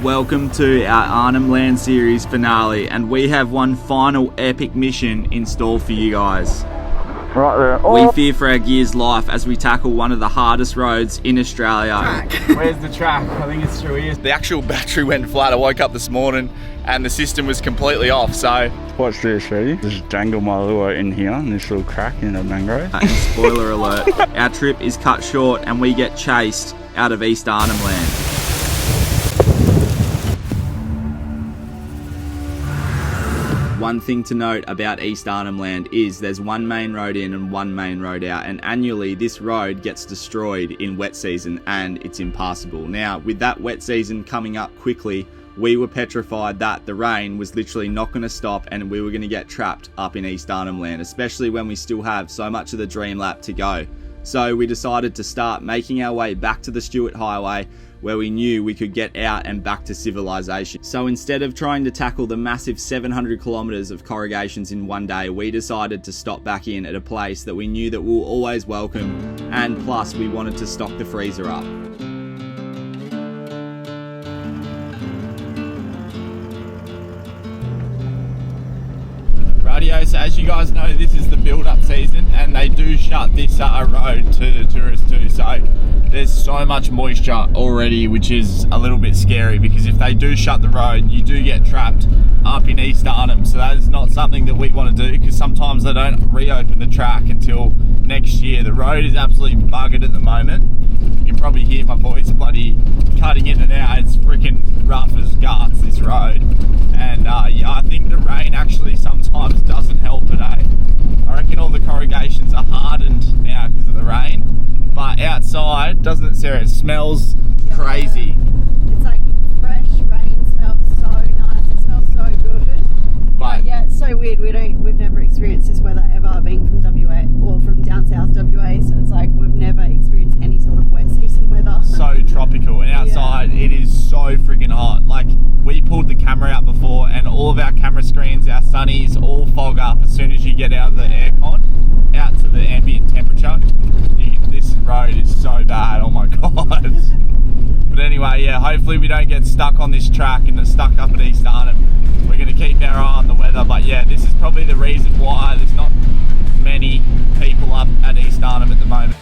Welcome to our Arnhem Land series finale, and we have one final epic mission in store for you guys. Right there. Oh. We fear for our gear's life as we tackle one of the hardest roads in Australia. Where's the track? I think it's through here. The actual battery went flat. I woke up this morning and the system was completely off, so... Watch this, ready? Just dangle my lure in here, in this little crack in the mangrove. And spoiler alert, our trip is cut short and we get chased out of East Arnhem Land. One thing to note about East Arnhem Land is there's one main road in and one main road out, and annually this road gets destroyed in wet season and it's impassable. Now, with that wet season coming up quickly, we were petrified that the rain was literally not going to stop and we were going to get trapped up in East Arnhem Land, especially when we still have so much of the dream lap to go. So we decided to start making our way back to the Stuart Highway, where we knew we could get out and back to civilization. So instead of trying to tackle the massive 700 kilometers of corrugations in one day, we decided to stop back in at a place that we knew that we were always welcome, and plus we wanted to stock the freezer up. Radio, so as you guys know, this is the build-up season and they do shut this road to tourists too, so there's so much moisture already, which is a little bit scary, because if they do shut the road, you do get trapped up in East Arnhem. So that is not something that we want to do, because sometimes they don't reopen the track until next year. The road is absolutely buggered at the moment. You can probably hear my voice bloody cutting in and out. It's freaking rough as guts, this road. And yeah, I think the rain actually sometimes doesn't help it, eh? I reckon all the corrugations are hardened now because of the rain. But outside, doesn't it, Sarah? It smells crazy. It's like fresh rain. Smells so nice. It smells so good. But yeah, it's so weird. We've never experienced this weather ever, being from WA or from down south WA. So it's like we've never experienced any sort of wet season weather. So tropical, and outside it is so freaking hot. Like, we pulled the camera out before, and all of our camera screens, our sunnies, all fog up as soon as you get out of the aircon, out to the ambient temperature. This road is so bad, oh my god. But anyway, yeah, hopefully we don't get stuck on this track and stuck up at East Arnhem. We're going to keep our eye on the weather, but yeah, this is probably the reason why there's not many people up at East Arnhem at the moment.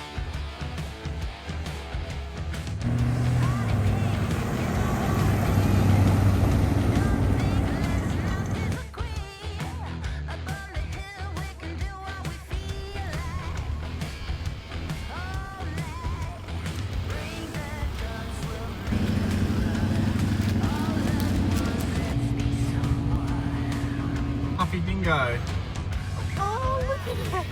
Puffy dingo. Oh, look at that.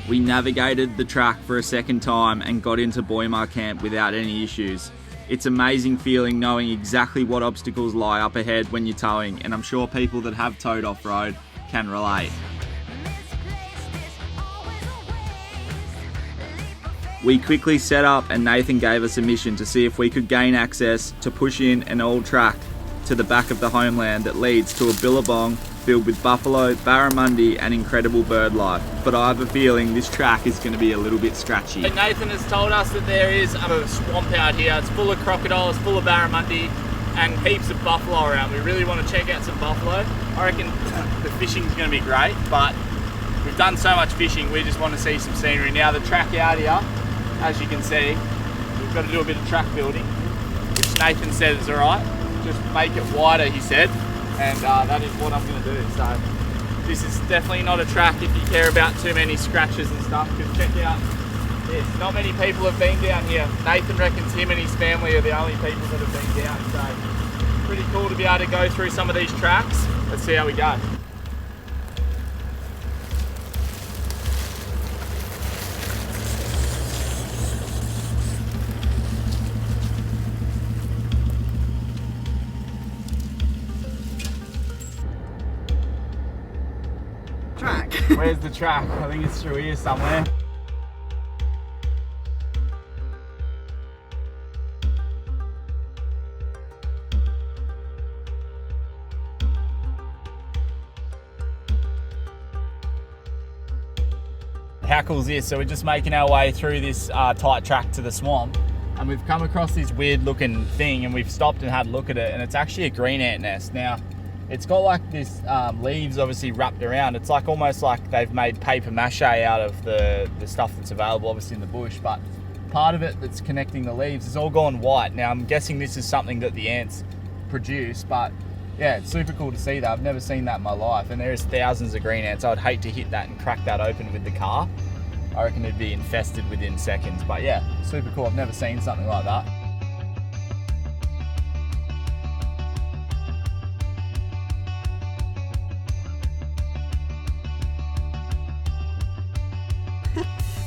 We navigated the track for a second time and got into Buymarr camp without any issues. It's amazing feeling knowing exactly what obstacles lie up ahead when you're towing, and I'm sure people that have towed off-road can relate. We quickly set up and Nathan gave us a mission to see if we could gain access to push in an old track to the back of the homeland that leads to a billabong filled with buffalo, barramundi and incredible bird life. But I have a feeling this track is going to be a little bit scratchy. Nathan has told us that there is a swamp out here. It's full of crocodiles, full of barramundi and heaps of buffalo around. We really want to check out some buffalo. I reckon the fishing's going to be great, but we've done so much fishing, we just want to see some scenery. Now the track out here, as you can see, we've got to do a bit of track building, which Nathan said is alright. Just make it wider, he said, and that is what I'm going to do. So this is definitely not a track if you care about too many scratches and stuff, because check out this. Not many people have been down here. Nathan reckons him and his family are the only people that have been down, so pretty cool to be able to go through some of these tracks. Let's see how we go. Track. Where's the track? I think it's through here somewhere. How cool is this? So we're just making our way through this tight track to the swamp, and we've come across this weird looking thing, and we've stopped and had a look at it, and it's actually a green ant nest. Now, it's got like this leaves obviously wrapped around. It's like almost like they've made paper mache out of the stuff that's available obviously in the bush, but part of it that's connecting the leaves is all gone white. Now I'm guessing this is something that the ants produce, but yeah, it's super cool to see that. I've never seen that in my life, and there's thousands of green ants. I'd hate to hit that and crack that open with the car. I reckon it'd be infested within seconds, but yeah, super cool. I've never seen something like that.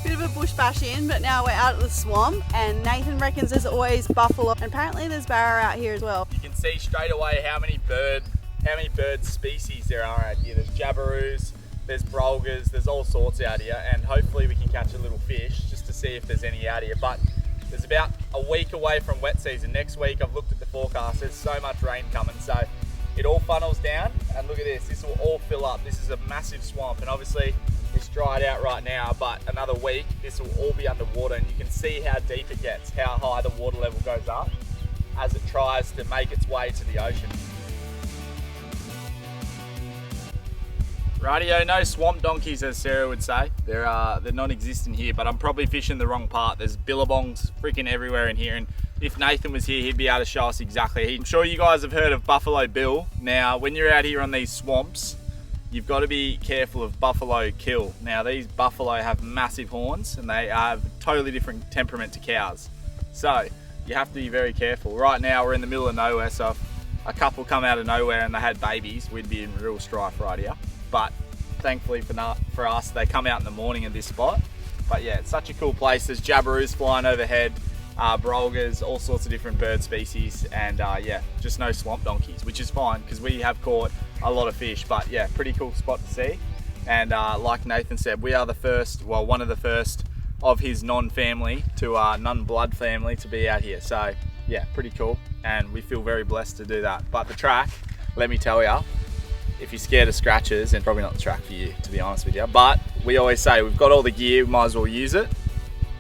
Bit of a bush bash in, but now we're out at the swamp, and Nathan reckons there's always buffalo, and apparently there's barra out here as well. You can see straight away how many bird species there are out here. There's jabberoos, there's brolgas, there's all sorts out here, and hopefully we can catch a little fish just to see if there's any out here. But there's about a week away from wet season. Next week, I've looked at the forecast, there's so much rain coming, so it all funnels down, and look at this will all fill up. This is a massive swamp, and obviously it's dried out right now, but another week this will all be underwater, and you can see how deep it gets, how high the water level goes up as it tries to make its way to the ocean. Rightio, no swamp donkeys as Sarah would say. They're non-existent here, but I'm probably fishing the wrong part. There's billabongs freaking everywhere in here, and if Nathan was here, he'd be able to show us exactly. I'm sure you guys have heard of Buffalo Bill. Now, when you're out here on these swamps, you've got to be careful of buffalo kill. Now, these buffalo have massive horns, and they have a totally different temperament to cows. So, you have to be very careful. Right now, we're in the middle of nowhere, so if a couple come out of nowhere and they had babies, we'd be in real strife right here. But thankfully for us, they come out in the morning at this spot. But yeah, it's such a cool place. There's jabberoos flying overhead, brolgas, all sorts of different bird species, and yeah, just no swamp donkeys, which is fine because we have caught a lot of fish. But yeah, pretty cool spot to see. And like Nathan said, we are the first, well, one of the first of his non-family to non-blood family to be out here. So yeah, pretty cool, and we feel very blessed to do that. But the track, let me tell you, if you're scared of scratches, then probably not the track for you, to be honest with you. But we always say we've got all the gear, we might as well use it.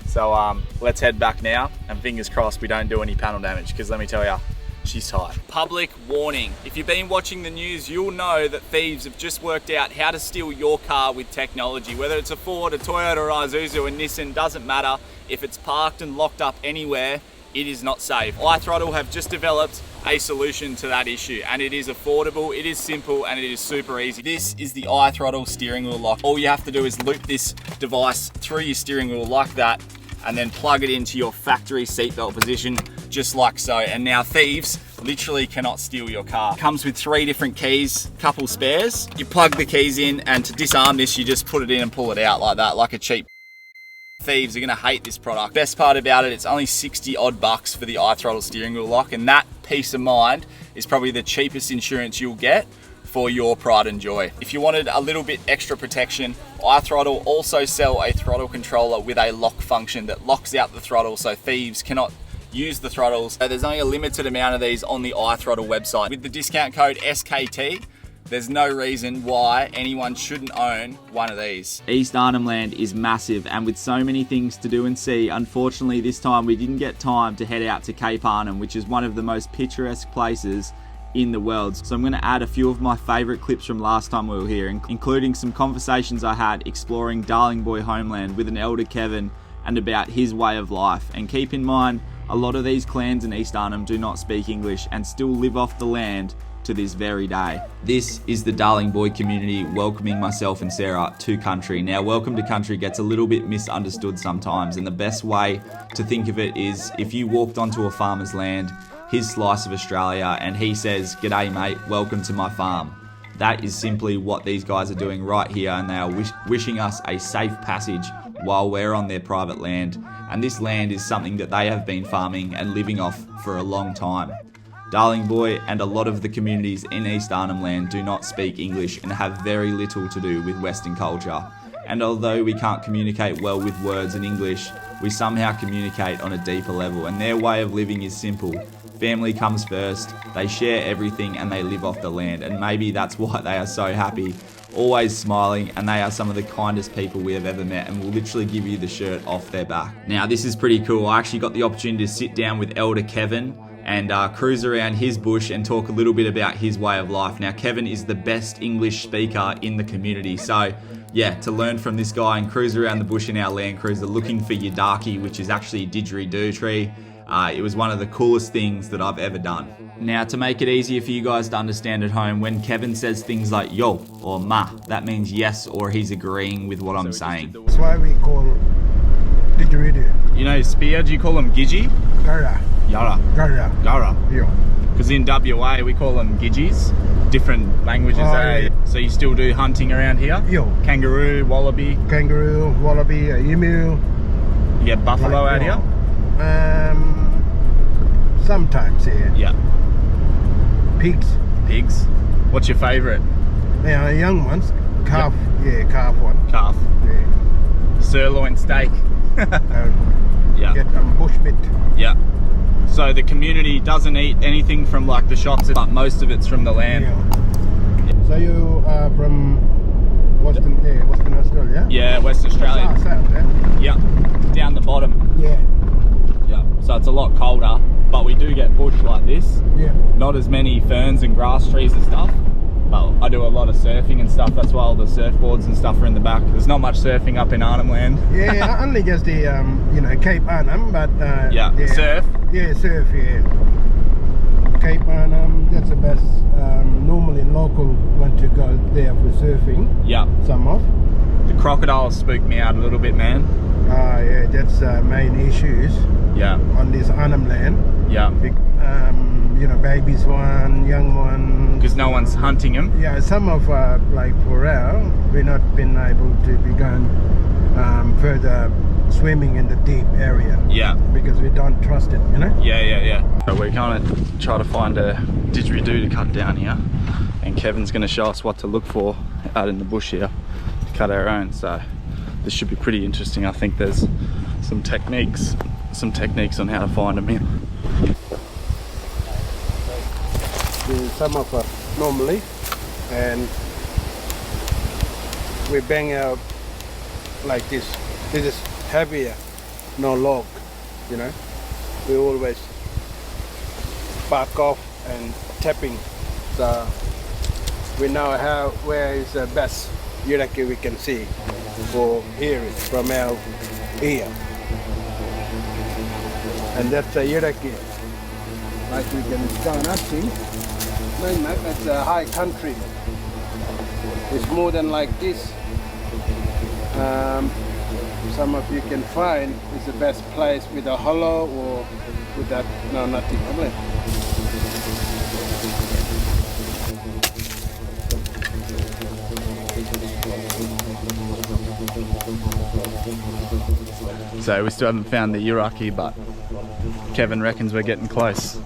So let's head back now, and fingers crossed we don't do any panel damage, because let me tell you, she's tight. Public warning. If you've been watching the news, you'll know that thieves have just worked out how to steal your car with technology. Whether it's a Ford, a Toyota, or Isuzu, a Nissan, doesn't matter. If it's parked and locked up anywhere, it is not safe. iThrottle have just developed a solution to that issue, and it is affordable, it is simple, and it is super easy. This is the iThrottle steering wheel lock. All you have to do is loop this device through your steering wheel like that, and then plug it into your factory seatbelt position, just like so. And now thieves literally cannot steal your car. It comes with 3 different keys, couple spares. You plug the keys in, and to disarm this, you just put it in and pull it out like that, like a cheap. Thieves are gonna hate this product. Best part about it, it's only 60 odd bucks for the iThrottle steering wheel lock, and that peace of mind is probably the cheapest insurance you'll get for your pride and joy. If you wanted a little bit extra protection, iThrottle also sell a throttle controller with a lock function that locks out the throttle so thieves cannot use the throttles. So there's only a limited amount of these on the iThrottle website. With the discount code SKT, there's no reason why anyone shouldn't own one of these. East Arnhem Land is massive, and with so many things to do and see, unfortunately this time we didn't get time to head out to Cape Arnhem, which is one of the most picturesque places in the world. So I'm going to add a few of my favourite clips from last time we were here, including some conversations I had exploring Darling Boy homeland with an elder Kevin and about his way of life. And keep in mind, a lot of these clans in East Arnhem do not speak English and still live off the land to this very day. This is the Darling Boy community welcoming myself and Sarah to country. Now, welcome to country gets a little bit misunderstood sometimes, and the best way to think of it is if you walked onto a farmer's land, his slice of Australia, and he says, "G'day mate, welcome to my farm." That is simply what these guys are doing right here, and they are wishing us a safe passage while we're on their private land. And this land is something that they have been farming and living off for a long time. Darling Boy and a lot of the communities in East Arnhem Land do not speak English and have very little to do with Western culture. And although we can't communicate well with words in English, we somehow communicate on a deeper level, and their way of living is simple. family comes first, they share everything and they live off the land, and maybe that's why they are so happy, always smiling, and they are some of the kindest people we have ever met and will literally give you the shirt off their back. Now this is pretty cool. I actually got the opportunity to sit down with Elder Kevin and cruise around his bush and talk a little bit about his way of life. Now Kevin is the best English speaker in the community, so yeah, to learn from this guy and cruise around the bush in our Landcruiser looking for your darkie, which is actually a didgeridoo tree. It was one of the coolest things that I've ever done. Now, to make it easier for you guys to understand at home, when Kevin says things like yo or ma, that means yes or he's agreeing with what I'm saying. That's why we call didgeridoo. You know spear, do you call them gidgee? Gara. Yara. Gara. Gara. Yeah. Because in WA we call them gidgees. Different languages, yeah. So you still do hunting around here? Yeah. Kangaroo, wallaby. Kangaroo, wallaby, emu. You get buffalo out here? Sometimes, yeah. Yeah. Pigs. Pigs. What's your favourite? Yeah, young ones. Calf. Yep. Yeah, calf one. Calf. Yeah. Sirloin steak. Yeah. Get bushmeat. Yeah. So the community doesn't eat anything from like the shops, but most of it's from the land. Yeah. So you are from Western Australia? Yeah, West Australia. South, yeah? Yeah. Down the bottom. Yeah. Yeah. So it's a lot colder, but we do get bush like this. Yeah. Not as many ferns and grass trees and stuff. But I do a lot of surfing and stuff. That's why all the surfboards and stuff are in the back. There's not much surfing up in Arnhem Land. Yeah, only just the Cape Arnhem, but yeah, surf. Yeah, surf. Yeah, Cape Arnhem. That's the best. Normally, local want to go there for surfing. Yeah. Some of. The crocodiles spooked me out a little bit, man. Yeah, that's main issues. Yeah. On this Arnhem Land. Yeah. Big, babies one, young one. Because no one's hunting them. Yeah, some of like for now, we're not been able to be going further swimming in the deep area. Yeah. Because we don't trust it, you know? Yeah. So we're going to try to find a didgeridoo to cut down here, and Kevin's going to show us what to look for out in the bush here to cut our own. So this should be pretty interesting. I think there's some techniques on how to find them here. Some of us normally, and we bang out like this. This is heavier, no log, you know. We always back off and tapping. So we know where is the best yuraki we can see for hearing from our ear. And that's a yuraki. Like we can start asking. It's a high country. It's more than like this. Some of you can find is the best place with a hollow or with that. No, nothing. So we still haven't found the yuraki, but Kevin reckons we're getting close.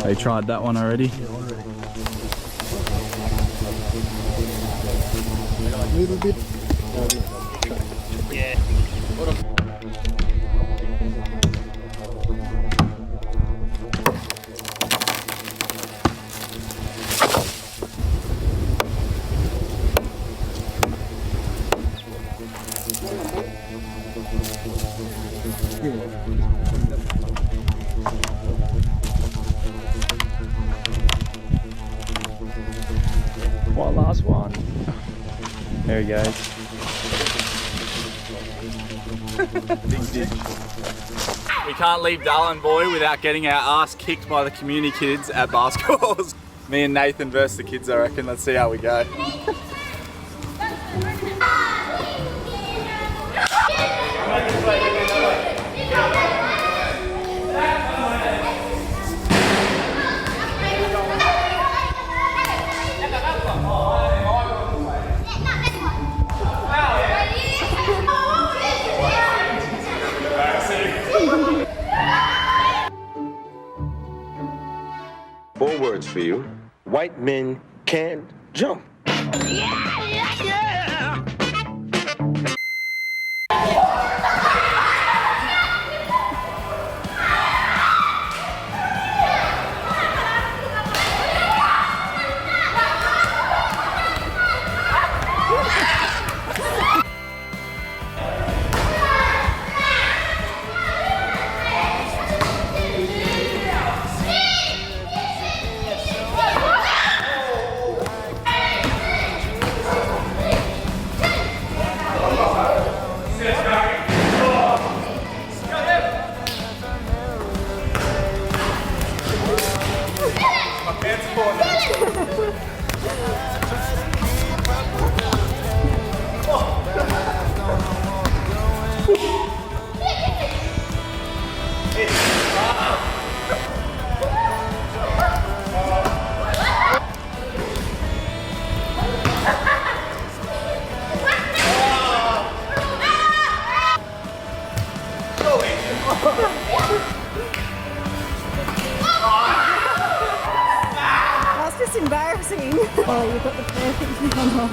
They tried that one already? Yeah, already. A little bit. Yeah. One last one. There he goes. We can't leave Darlin Boy without getting our ass kicked by the community kids at basketballs. Me and Nathan versus the kids, I reckon. Let's see how we go. Four words for you. White men can't jump. That's just embarrassing. Oh, you've got the perfect one on.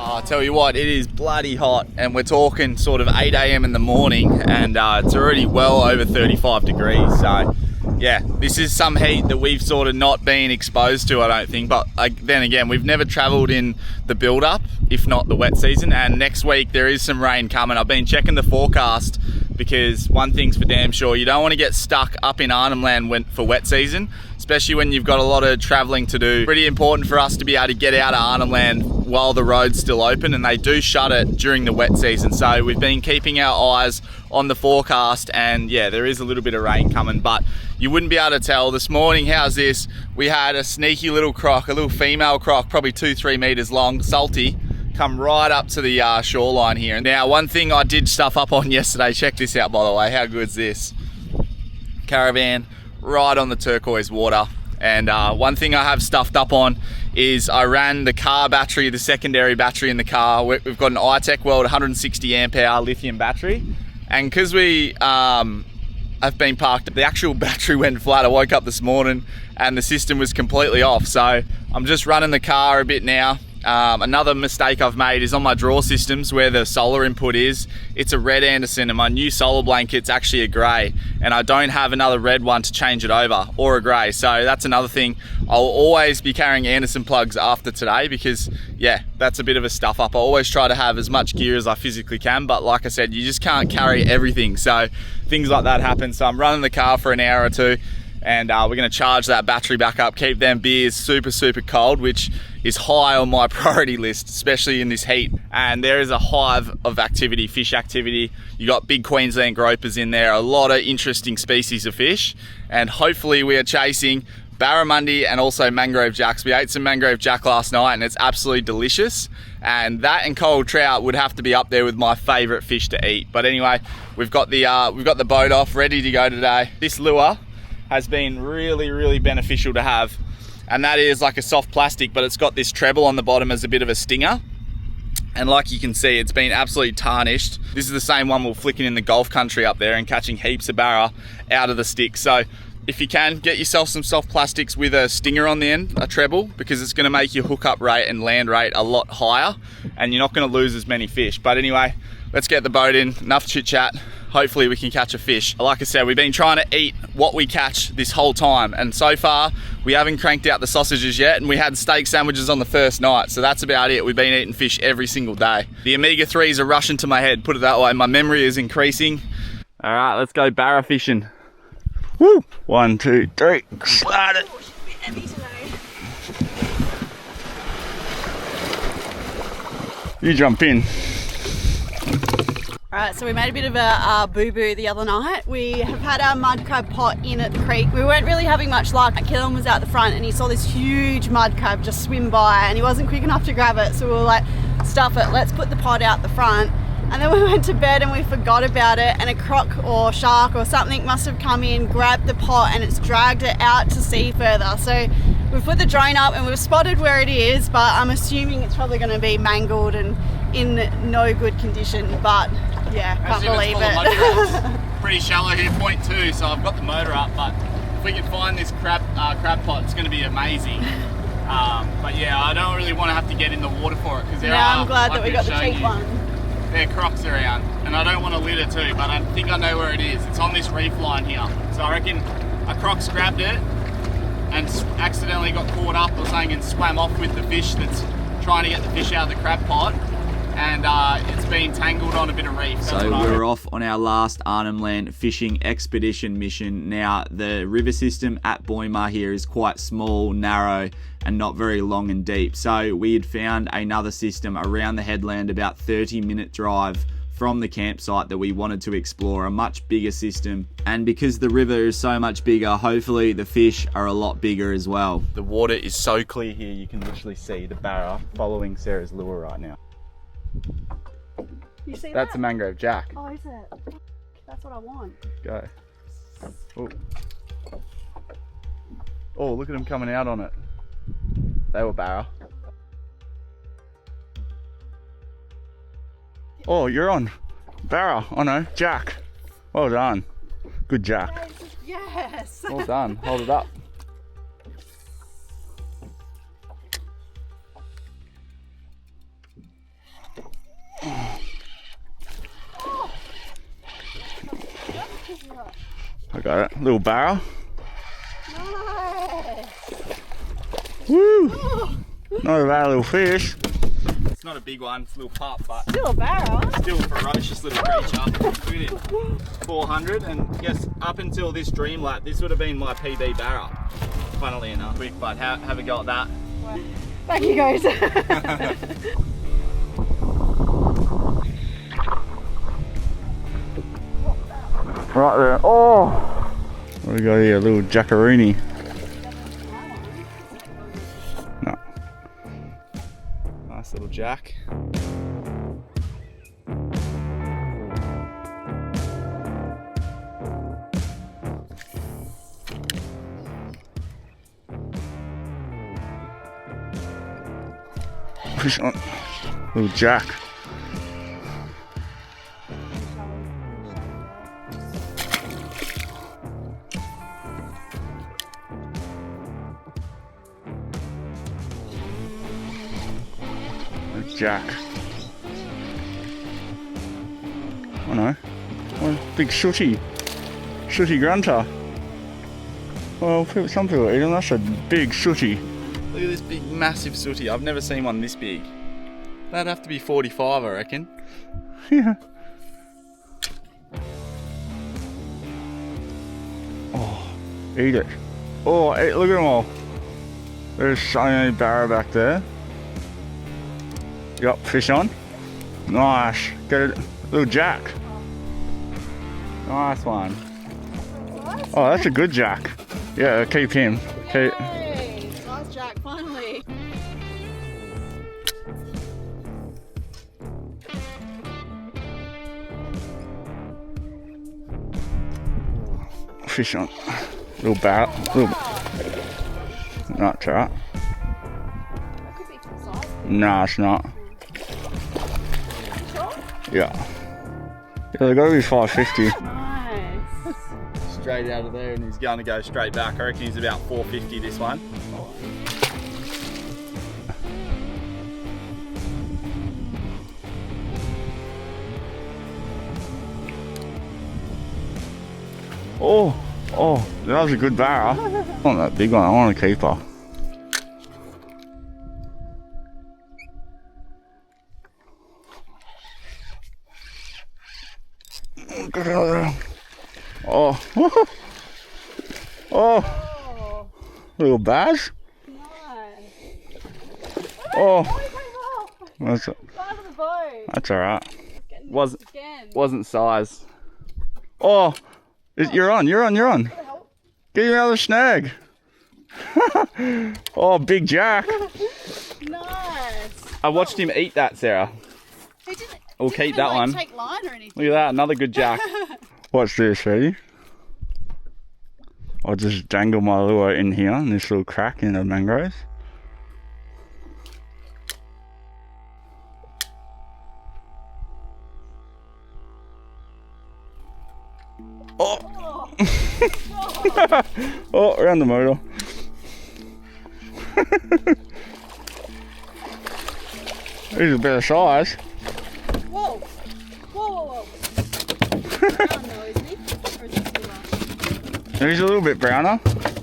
I tell you what, it is bloody hot, and we're talking sort of 8 a.m. in the morning, and it's already well over 35 degrees. So yeah, this is some heat that we've sort of not been exposed to, I don't think. But then again, we've never travelled in the build-up, if not the wet season. And next week there is some rain coming. I've been checking the forecast, because one thing's for damn sure, you don't want to get stuck up in Arnhem Land for wet season, especially when you've got a lot of travelling to do. Pretty important for us to be able to get out of Arnhem Land while the road's still open, and they do shut it during the wet season. So we've been keeping our eyes on the forecast, and yeah, there is a little bit of rain coming, but you wouldn't be able to tell. This morning, how's this? We had a sneaky little croc, a little female croc, probably 2-3 meters long, salty, come right up to the shoreline here. Now, one thing I did stuff up on yesterday, check this out by the way, how good's this? Caravan, right on the turquoise water. And one thing I have stuffed up on is I ran the car battery, the secondary battery in the car. We've got an iTech World 160 amp hour lithium battery. And because we have been parked, the actual battery went flat. I woke up this morning and the system was completely off. So I'm just running the car a bit now. Another mistake I've made is on my drawer systems where the solar input is, it's a red Anderson, and my new solar blanket's actually a grey, and I don't have another red one to change it over, or a grey. So that's another thing. I'll always be carrying Anderson plugs after today, because yeah, that's a bit of a stuff up. I always try to have as much gear as I physically can, but like I said, you just can't carry everything, so things like that happen. So I'm running the car for an hour or two, and we're going to charge that battery back up, keep them beers super cold, which is high on my priority list, especially in this heat. And there is a hive of activity, fish activity. You got big Queensland gropers in there, a lot of interesting species of fish, and hopefully we are chasing barramundi and also mangrove jacks. We ate some mangrove jack last night and it's absolutely delicious, and that and cold trout would have to be up there with my favorite fish to eat. But anyway, we've got the boat off, ready to go today. This lure has been really beneficial to have, and that is like a soft plastic, but it's got this treble on the bottom as a bit of a stinger, and like you can see, it's been absolutely tarnished. This is the same one we're flicking in the Gulf country up there and catching heaps of barra out of the stick. So if you can, get yourself some soft plastics with a stinger on the end, a treble, because it's going to make your hookup rate and land rate a lot higher, and you're not going to lose as many fish. But anyway, let's get the boat in, enough chit chat. Hopefully we can catch a fish. Like I said, we've been trying to eat what we catch this whole time, and so far we haven't cranked out the sausages yet, and we had steak sandwiches on the first night, so that's about it. We've been eating fish every single day. The omega-3s are rushing to my head, put it that way. My memory is increasing. All right, let's go barra fishing. Woo! 1, 2, 3, slide it. You jump in. Alright, so we made a bit of a boo-boo the other night. We have had our mud crab pot in at the creek. We weren't really having much luck. Keelan was out the front and he saw this huge mud crab just swim by, and he wasn't quick enough to grab it, so we were like, stuff it, let's put the pot out the front. And then we went to bed and we forgot about it, and a croc or shark or something must have come in, grabbed the pot, and it's dragged it out to sea further. So we've put the drone up and we've spotted where it is, but I'm assuming it's probably going to be mangled and in no good condition. But yeah, can't believe it. Pretty shallow here, 0.2, so I've got the motor up, but if we can find this crab pot, it's going to be amazing. But yeah, I don't really want to have to get in the water for it, because there are, I'm glad like that we got the cheap one. There are crocs around, and I don't want to litter too, but I think I know where it is. It's on this reef line here. So I reckon a croc's grabbed it and accidentally got caught up or something and swam off with the fish that's trying to get the fish out of the crab pot. and it's been tangled on a bit of reef. So we're off on our last Arnhem Land fishing expedition mission. Now, the river system at Buymarr here is quite small, narrow, and not very long and deep. So we had found another system around the headland, about 30-minute drive from the campsite, that we wanted to explore, a much bigger system. And because the river is so much bigger, hopefully the fish are a lot bigger as well. The water is so clear here, you can literally see the barra following Sarah's lure right now. You see That's that? a mangrove jack. Oh, is it? That's what I want. Go. Oh. Oh, look at them coming out on it. They were barra. Oh, you're on. Barra. Oh no, jack. Well done. Good jack. Yes. Well done. Hold it up. I got it. Little barra. Nice. Woo! Not a bad little fish. It's not a big one, it's a little pup, but Still a barra. still a ferocious little creature. Look at it. 400, and yes, up until this dream lap, this would have been my PB barra, funnily enough. Quick, but have a go at that. Back you goes. Right there. Oh! What do we got here? A little jackaroonie. No. Nice little jack. Fish on. Little jack. Jack. Oh no. Oh, big sooty grunter. Well, some people eat them. That's a big sooty. Look at this big, massive sooty. I've never seen one this big. That'd have to be 45, I reckon. Yeah. Oh, eat it. Oh, look at them all. There's so many barra back there. Yup, fish on. Nice. Get a little jack. Nice one. Oh, that's a good jack. Yeah, keep him. Keep. Yay. Nice jack, finally. Fish on. Little barra. Little. Not trout. That could be full size. Nah, it's not. Yeah. Yeah, they gotta be 550. Nice. Straight out of there, and he's going to go straight back. I reckon he's about 450 this one. Oh, that was a good barra. I want that big one, I want a keeper. Oh, oh, little bass. Nice. Oh, that's Size of the boat. alright. Getting Wasn't again. wasn't size. Oh, you're on. Get you another snag. Oh, big jack. Nice. I watched him eat that, Sarah. He didn't. We'll didn't keep even, that one. Take line or anything. Look at that, another good jack. Watch this, ready? I'll just dangle my lure in here in this little crack in the mangroves. Oh! Oh, around the motor. He's a better size. Whoa. Whoa. Brown though, isn't he? Or is he still He's a little bit browner.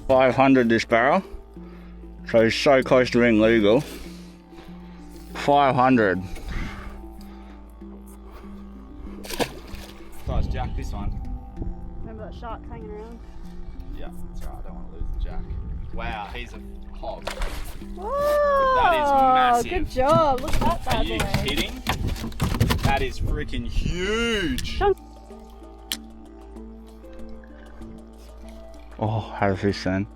500 this barrel. So he's so close to being legal. 500. This one. Remember that shark hanging around? Yeah, that's right. I don't want to lose the jack. Wow, he's a hog. Whoa! That is massive. Good job. Look at that bad Are you boy. kidding? That is freaking huge. Oh, had a fish then.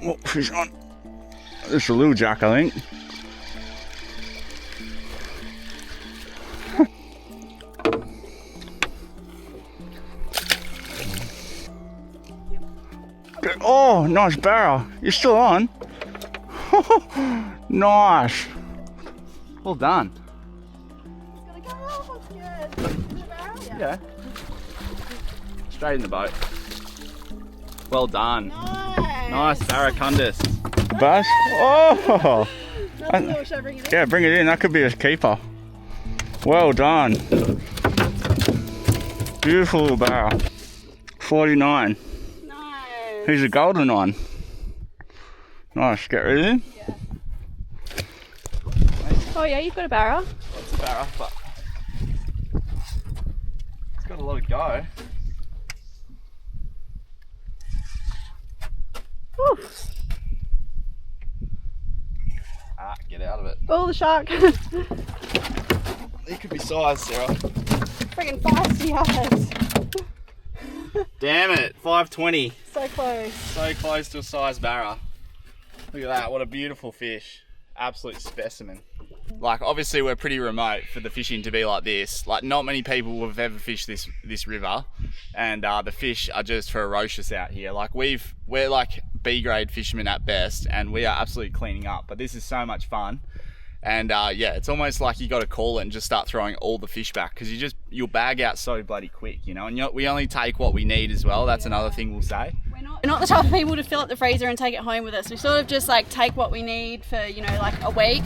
Oh, fish on. It's a little jack, I think. Oh, nice barrow. You're still on. Nice. Well done. It's gonna go off, I'm scared. Is it a barrel? Yeah. Straight in the boat. Well done. Nice barracudas. Bass? Oh! Nothing more, should I bring it in? Yeah, bring it in. That could be a keeper. Well done. Beautiful little barrel. 49. Nice. Here's a golden one. Nice. Get rid of him. Yeah. Oh yeah, you've got a barra. It's a barra, but it's got a lot of go. Woo. Ah, get out of it. Oh, the shark. He could be sized, Sarah. Friggin' feisty ass. Damn it, 520. So close. So close to a size barra. Look at that, what a beautiful fish. Absolute specimen. Like, obviously we're pretty remote for the fishing to be like this. Like, not many people have ever fished this river, and the fish are just ferocious out here. Like, we're like B-grade fishermen at best, and we are absolutely cleaning up, but this is so much fun. And yeah, it's almost like you got to call it and just start throwing all the fish back, because you'll bag out so bloody quick, you know. And we only take what we need as well. That's another thing we'll say. We're not the type of people to fill up the freezer and take it home with us. We sort of just like take what we need for, you know, like a week,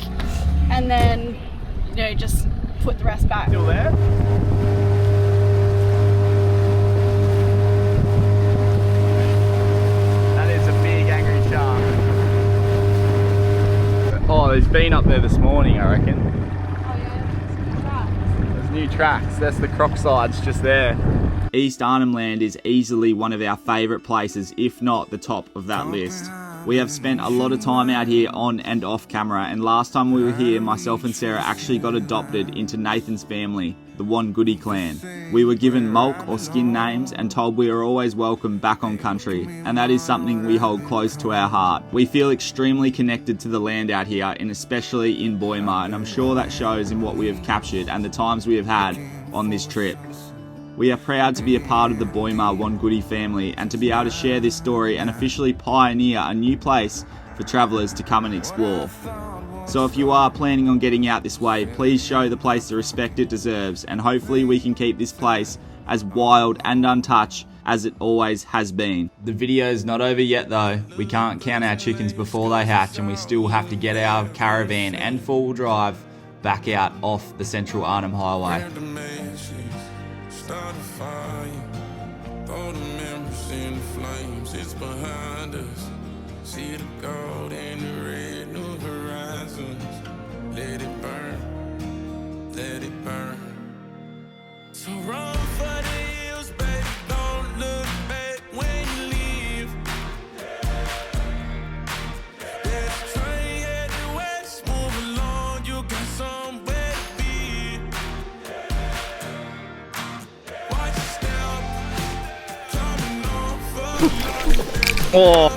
and then, you know, just put the rest back. Still there? That is a big angry shark. Oh, he's been up there this morning, I reckon. Oh yeah, There's new tracks. That's the croc sides just there. East Arnhem Land is easily one of our favourite places, if not the top of that list. We have spent a lot of time out here on and off camera, and last time we were here, myself and Sarah actually got adopted into Nathan's family, the Wongoody clan. We were given mulk or skin names and told we are always welcome back on country, and that is something we hold close to our heart. We feel extremely connected to the land out here, and especially in Buymarr, and I'm sure that shows in what we have captured and the times we have had on this trip. We are proud to be a part of the Buymarr Wongoody family and to be able to share this story and officially pioneer a new place for travellers to come and explore. So if you are planning on getting out this way, please show the place the respect it deserves, and hopefully we can keep this place as wild and untouched as it always has been. The video's not over yet though. We can't count our chickens before they hatch, and we still have to get our caravan and four-wheel drive back out off the Central Arnhem Highway. Start a fire, throw the memories in the flames, it's behind us. See the gold and the red, new horizons. Let it burn, let it burn. So run for the hills, baby, don't look back when you leave. There's a train headed west, move along, you got somewhere to be. Oh.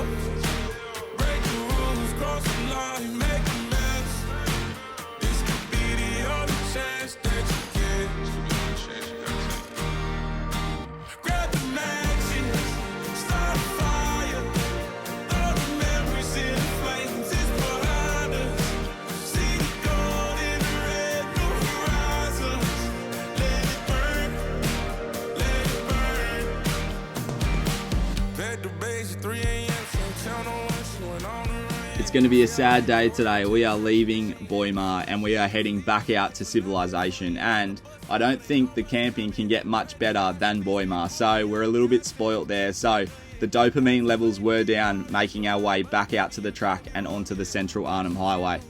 It's going to be a sad day today. We are leaving Buymarr and we are heading back out to civilization, and I don't think the camping can get much better than Buymarr, so we're a little bit spoilt there. So the dopamine levels were down, making our way back out to the track and onto the Central Arnhem Highway.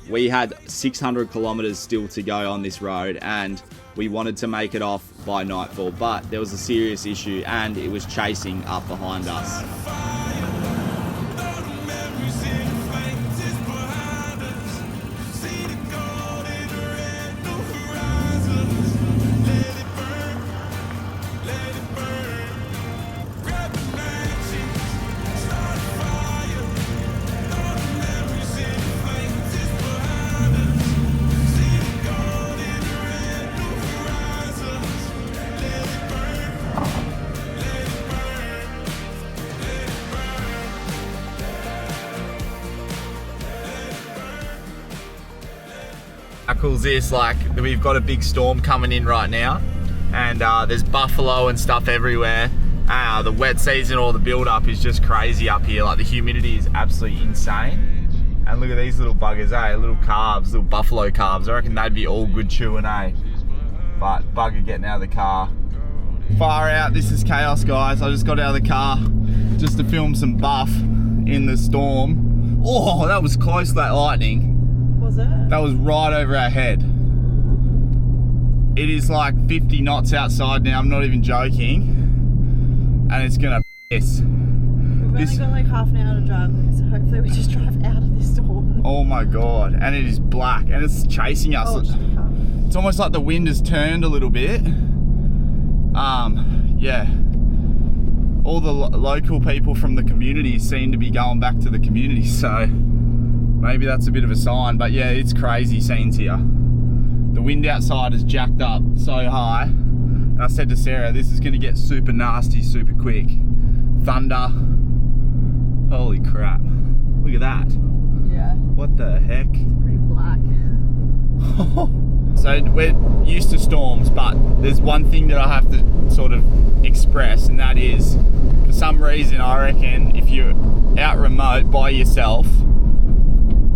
We had 600 kilometers still to go on this road, and we wanted to make it off by nightfall, but there was a serious issue and it was chasing up behind us. How cool is this? Like, we've got a big storm coming in right now, and there's buffalo and stuff everywhere. The wet season or the build up is just crazy up here. Like, the humidity is absolutely insane. And look at these little buggers, eh? Little calves, little buffalo calves. I reckon they'd be all good chewing, eh? But bugger getting out of the car. Far out, this is chaos, guys. I just got out of the car just to film some buff in the storm. Oh, that was close, that lightning. Was it? That was right over our head. It is like 50 knots outside now, I'm not even joking. And it's gonna piss. We've only got like half an hour to drive, so hopefully we just drive out of this storm. Oh my God, and it is black and it's chasing us. Oh, it's almost like the wind has turned a little bit. Yeah. All the local people from the community seem to be going back to the community, so maybe that's a bit of a sign. But yeah, it's crazy scenes here. The wind outside is jacked up so high. And I said to Sarah, this is gonna get super nasty, super quick. Thunder. Holy crap. Look at that. Yeah. What the heck? It's pretty black. So we're used to storms, but there's one thing that I have to sort of express, and that is, for some reason, I reckon if you're out remote by yourself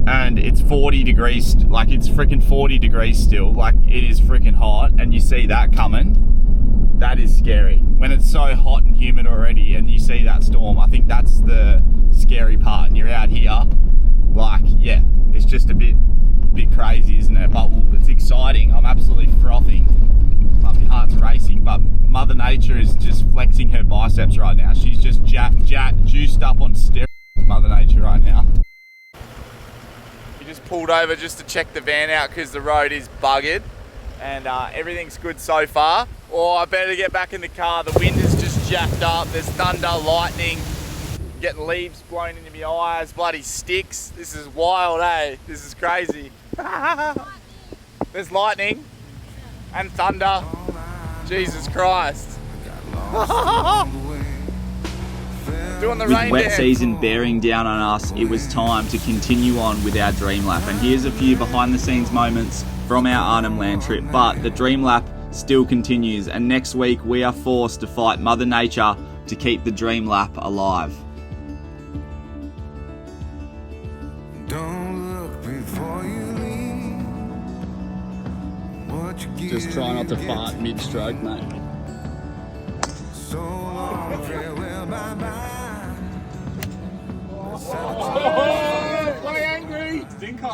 and it's 40 degrees, like it's freaking 40 degrees still, like it is freaking hot, and you see that coming, that is scary. When it's so hot and humid already and you see that storm, I think that's the scary part. And you're out here, like, yeah, it's just a bit crazy, isn't it? But it's exciting. I'm absolutely frothing. My heart's racing, but Mother Nature is just flexing her biceps right now. She's just juiced up on steroids, Mother Nature right now. We just pulled over just to check the van out because the road is buggered, and everything's good so far. Oh, I better get back in the car. The wind is just jacked up. There's thunder, lightning, getting leaves blown into my eyes, bloody sticks. This is wild, eh? This is crazy. There's lightning and thunder. Jesus Christ. Doing the rain With wet dance. season bearing down on us, it was time to continue on with our dream lap. And here's a few behind the scenes moments from our Arnhem Land trip. But the dream lap still continues, and next week we are forced to fight Mother Nature to keep the dream lap alive. Just try not to fart mid-stroke, mate. Play angry. Stinker.